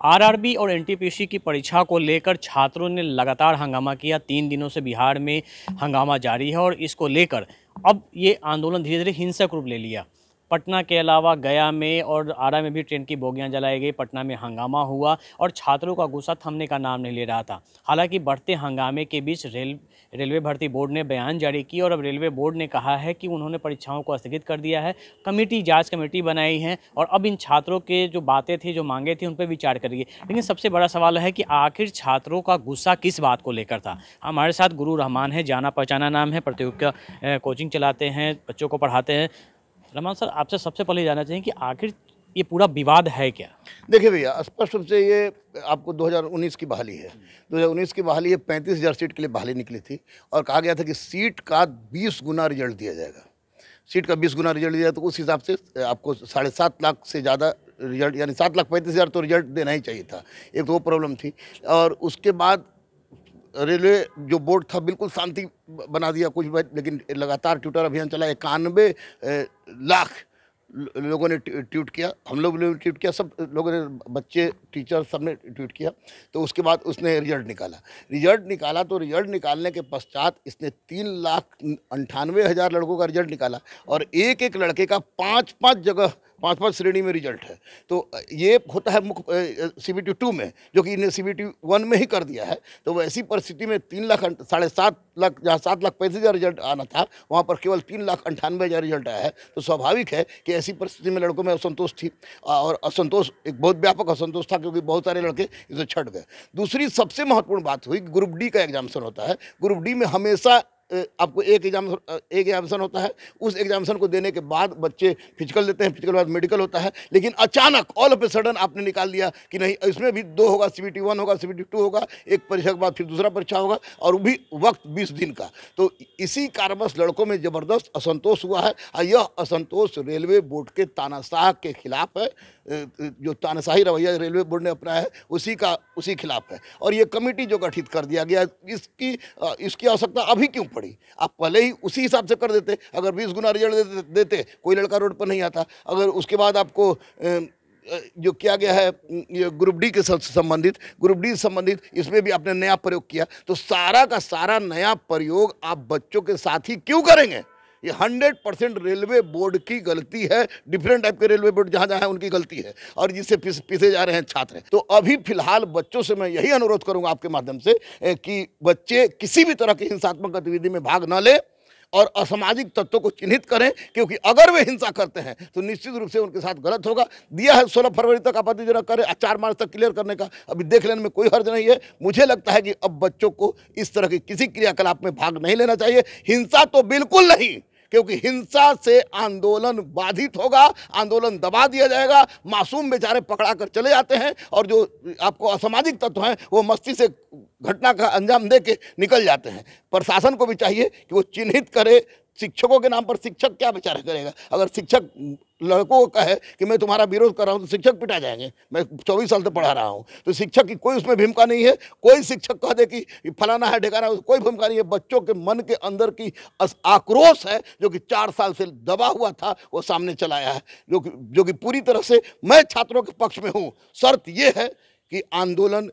RRB और NTPC की परीक्षा को लेकर छात्रों ने लगातार हंगामा किया। 3 दिनों से बिहार में हंगामा जारी है और इसको लेकर अब ये आंदोलन धीरे धीरे हिंसक रूप ले लिया। पटना के अलावा गया में और आरा में भी ट्रेन की बोगियां जलाई गई। पटना में हंगामा हुआ और छात्रों का गुस्सा थमने का नाम नहीं ले रहा था। हालांकि बढ़ते हंगामे के बीच रेलवे भर्ती बोर्ड ने बयान जारी किया और अब रेलवे बोर्ड ने कहा है कि उन्होंने परीक्षाओं को स्थगित कर दिया है। जांच कमेटी बनाई है और अब इन छात्रों के जो बातें थी, जो मांगे थी, उन पर विचार करिए। लेकिन सबसे बड़ा सवाल है कि आखिर छात्रों का गुस्सा किस बात को लेकर था। हमारे साथ गुरु रहमान है, जाना पहचाना नाम है, प्रतियोगिता कोचिंग चलाते हैं, बच्चों को पढ़ाते हैं। रहमान सर, आपसे सबसे पहले जानना चाहिए कि आखिर ये पूरा विवाद है क्या? देखिए भैया, स्पष्ट रूप से ये आपको 2019 की बहाली है। 2019 की बहाली है, 35,000 सीट के लिए बहाली निकली थी और कहा गया था कि सीट का 20 गुना रिजल्ट दिया जाएगा। सीट का 20 गुना रिजल्ट दिया, तो उस हिसाब से आपको 7.5 लाख से ज़्यादा रिजल्ट, यानी 7,35,000 तो रिजल्ट देना ही चाहिए था। एक तो वो प्रॉब्लम थी और उसके बाद रेलवे जो बोर्ड था बिल्कुल शांति बना दिया कुछ, लेकिन लगातार ट्विटर अभियान चला। 91 लाख लोगों ने ट्वीट किया, हम लोग ने ट्वीट किया, सब लोगों ने, बच्चे, टीचर, सब ने ट्वीट किया। तो उसके बाद उसने रिजल्ट निकाला तो रिजल्ट निकालने के पश्चात इसने 3,98,000 लड़कों का रिजल्ट निकाला और एक एक लड़के का 5-5 जगह 5-5 श्रेणी में रिजल्ट है। तो ये होता है मुख्य CBT 2 में, जो कि इन्हें CBT 1 में ही कर दिया है। तो वैसी परिस्थिति में 3 लाख 7.5 लाख, जहाँ 7,35,000 रिजल्ट आना था, वहाँ पर केवल 3,98,000 रिजल्ट आया है। तो स्वाभाविक है कि ऐसी परिस्थिति में लड़कों में असंतोष थी और असंतोष, एक बहुत व्यापक असंतोछ था, क्योंकि बहुत सारे लड़के इसे छट गए। दूसरी सबसे महत्वपूर्ण बात हुई, ग्रुप डी का एग्जामिनेशन होता है। ग्रुप डी में हमेशा आपको एक एग्जामिनेशन होता है। उस एग्जामिनेशन को देने के बाद बच्चे फिजिकल देते हैं, फिजिकल बाद मेडिकल होता है। लेकिन अचानक ऑल ऑफ ए सडन आपने निकाल दिया कि नहीं, इसमें भी 2 होगा, CBT 1 होगा, CBT 2 होगा, एक परीक्षा के बाद फिर दूसरा परीक्षा होगा और वो भी वक्त 20 दिन का। तो इसी कारणवश लड़कों में ज़बरदस्त असंतोष हुआ है और यह असंतोष रेलवे बोर्ड के तानाशाह के खिलाफ है। जो तानाशाही रवैया रेलवे बोर्ड ने अपनाया है उसी खिलाफ है। और ये कमेटी जो गठित कर दिया गया, इसकी आवश्यकता अभी क्यों पड़ी? आप पहले ही उसी हिसाब से कर देते। अगर 20 गुना रिजल्ट देते, कोई लड़का रोड पर नहीं आता। अगर उसके बाद आपको जो किया गया है ये ग्रुप डी से संबंधित इसमें भी आपने नया प्रयोग किया, तो सारा का सारा नया प्रयोग आप बच्चों के साथ ही क्यों करेंगे? ये 100% रेलवे बोर्ड की गलती है। डिफरेंट टाइप के रेलवे बोर्ड जहाँ जहाँ है उनकी गलती है और जिससे पीछे जा रहे हैं छात्र। तो अभी फिलहाल बच्चों से मैं यही अनुरोध करूंगा आपके माध्यम से कि बच्चे किसी भी तरह की हिंसात्मक गतिविधि में भाग न लें और असामाजिक तत्वों को चिन्हित करें, क्योंकि अगर वे हिंसा करते हैं तो निश्चित रूप से उनके साथ गलत होगा। दिया है 16 फरवरी तक आपत्तिजनक करें, 4 मार्च तक क्लियर करने का, अभी देख लेने में कोई हर्ज नहीं है। मुझे लगता है कि अब बच्चों को इस तरह के किसी क्रियाकलाप में भाग नहीं लेना चाहिए। हिंसा तो बिल्कुल नहीं, क्योंकि हिंसा से आंदोलन बाधित होगा, आंदोलन दबा दिया जाएगा, मासूम बेचारे पकड़ा कर चले जाते हैं और जो आपको असामाजिक तत्व हैं वो मस्ती से घटना का अंजाम दे के निकल जाते हैं। प्रशासन को भी चाहिए कि वो चिन्हित करे। शिक्षकों के नाम पर शिक्षक क्या बेचारा करेगा? अगर शिक्षक लड़कों को कहे कि मैं तुम्हारा विरोध कर रहा हूँ तो शिक्षक पिटा जाएंगे। मैं 24 साल से पढ़ा रहा हूँ, तो शिक्षक की कोई उसमें भूमिका नहीं है। कोई शिक्षक कह दे कि फलाना है ढेकाना है, कोई भूमिका नहीं है। बच्चों के मन के अंदर की आक्रोश है जो कि 4 साल से दबा हुआ था, वो सामने चला आया है, जो कि पूरी तरह से मैं छात्रों के पक्ष में हूँ। शर्त यह है कि आंदोलन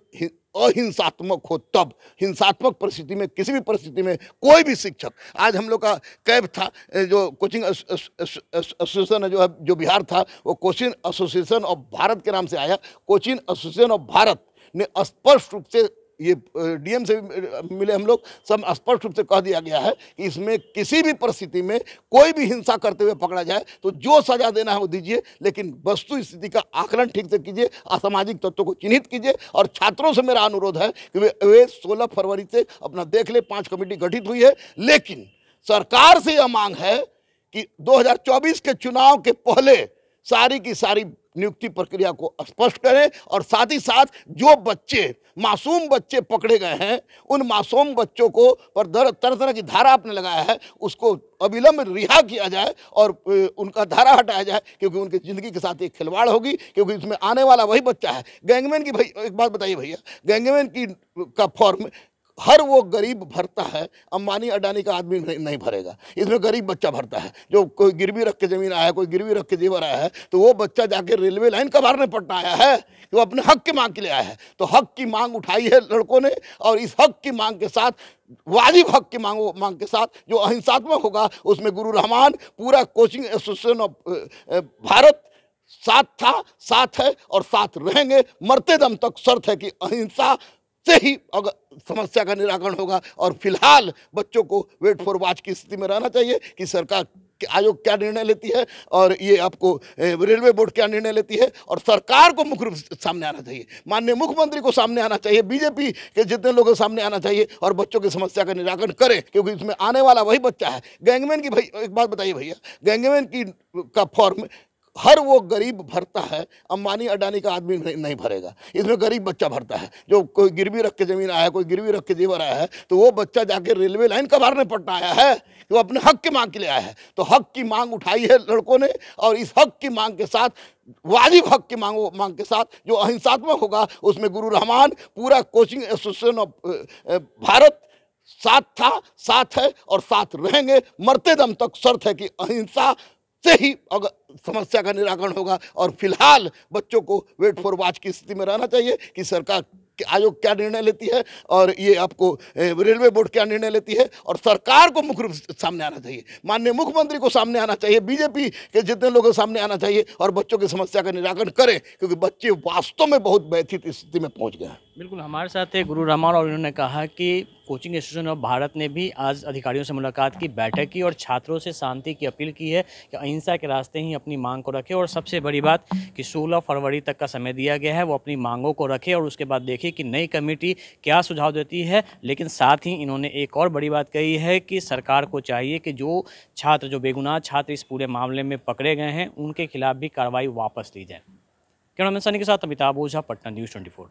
अहिंसात्मक हो। तब हिंसात्मक परिस्थिति में, किसी भी परिस्थिति में कोई भी शिक्षक, आज हम लोग का कैब था, जो कोचिंग एसोसिएशन है, जो बिहार था, वो कोचिंग एसोसिएशन ऑफ भारत के नाम से आया। कोचिंग एसोसिएशन ऑफ भारत ने स्पष्ट रूप से, ये DM से मिले हम लोग, सब स्पष्ट रूप से कह दिया गया है कि इसमें किसी भी परिस्थिति में कोई भी हिंसा करते हुए पकड़ा जाए तो जो सजा देना है वो दीजिए, लेकिन वस्तु स्थिति का आकलन ठीक से कीजिए, असामाजिक तत्वों को चिन्हित कीजिए। और छात्रों से मेरा अनुरोध है कि वे 16 फरवरी से अपना देख ले। 5 कमेटी गठित हुई है, लेकिन सरकार से यह मांग है कि 2024 के चुनाव के पहले सारी की सारी नियुक्ति प्रक्रिया को स्पष्ट करें और साथ ही साथ जो बच्चे, मासूम बच्चे पकड़े गए हैं, उन मासूम बच्चों को पर तरह तरह की धारा आपने लगाया है, उसको अविलंब रिहा किया जाए और उनका धारा हटाया जाए, क्योंकि उनकी ज़िंदगी के साथ एक खिलवाड़ होगी। क्योंकि इसमें आने वाला वही बच्चा है। गैंगमैन की, भाई एक बात बताइए भैया, गैंगमैन की का फॉर्म हर वो गरीब भरता है, अंबानी अडानी का आदमी नहीं भरेगा। इसमें गरीब बच्चा भरता है, जो कोई गिरवी रख के ज़मीन आया है, कोई गिरवी रख के जेवर आया है, तो वो बच्चा जाके रेलवे लाइन कबार नहीं पड़ना आया है, वो अपने हक की मांग के लिए आया है। तो हक की मांग उठाई है लड़कों ने, और इस हक की मांग के साथ, वाजिब हक की मांग के साथ जो अहिंसात्मक होगा, उसमें गुरु रहमान, पूरा कोचिंग एसोसिएशन ऑफ भारत साथ था, साथ है और साथ रहेंगे। मरते दम तक शर्त है कि अहिंसा से ही अगर समस्या का निराकरण होगा। और फिलहाल बच्चों को वेट फॉर वॉच की स्थिति में रहना चाहिए कि सरकार आयोग क्या निर्णय लेती है, और ये आपको रेलवे बोर्ड क्या निर्णय लेती है, और सरकार को मुख्य रूप से सामने आना चाहिए, माननीय मुख्यमंत्री को सामने आना चाहिए, बीजेपी के जितने लोगों के सामने आना चाहिए, और बच्चों की समस्या का निराकरण करें, क्योंकि इसमें आने वाला वही बच्चा है। गैंगमैन की, भाई एक बात बताइए भैया, गैंगमैन की का फॉर्म हर वो गरीब भरता है, अंबानी अडानी का आदमी नहीं भरेगा। इसमें गरीब बच्चा भरता है, जो कोई गिरवी रख के ज़मीन आया है, कोई गिरवी रख के जेवर आया है, तो वो बच्चा जाके रेलवे लाइन कबार नहीं पड़ना आया है, वो अपने हक की मांग के लिए आया है। तो हक की मांग उठाई है लड़कों ने, और इस हक की मांग के साथ, वाजिब हक की मांग के साथ जो अहिंसात्मक होगा, उसमें गुरु रहमान, पूरा कोचिंग एसोसिएशन ऑफ भारत साथ था, साथ है और साथ रहेंगे। मरते दम तक शर्त है कि अहिंसा से ही अगर समस्या का निराकरण होगा। और फिलहाल बच्चों को वेट फॉर वॉच की स्थिति में रहना चाहिए कि सरकार आयोग क्या निर्णय लेती है, और ये आपको रेलवे बोर्ड क्या निर्णय लेती है, और सरकार को मुख्य रूप से सामने आना चाहिए, माननीय मुख्यमंत्री को सामने आना चाहिए, बीजेपी के जितने लोगों के सामने आना चाहिए, और बच्चों की समस्या का निराकरण करें, क्योंकि बच्चे वास्तव में बहुत व्यथित स्थिति में पहुंच गए हैं। बिल्कुल, हमारे साथ है गुरु रहमान, और उन्होंने कहा कि कोचिंग एसोसिएशन ऑफ भारत ने भी आज अधिकारियों से मुलाकात की, बैठक की, और छात्रों से शांति की अपील की है कि अहिंसा के रास्ते ही अपनी मांग को रखें। और सबसे बड़ी बात कि 16 फरवरी तक का समय दिया गया है, वो अपनी मांगों को रखें, और उसके बाद देखिए कि नई कमेटी क्या सुझाव देती है। लेकिन साथ ही इन्होंने एक और बड़ी बात कही है कि सरकार को चाहिए कि जो छात्र, जो बेगुनाह छात्र इस पूरे मामले में पकड़े गए हैं, उनके खिलाफ भी कार्रवाई वापस ली जाए। कैमरामैन सनी के साथ अमिताभ ओझा, पटना न्यूज़ 24।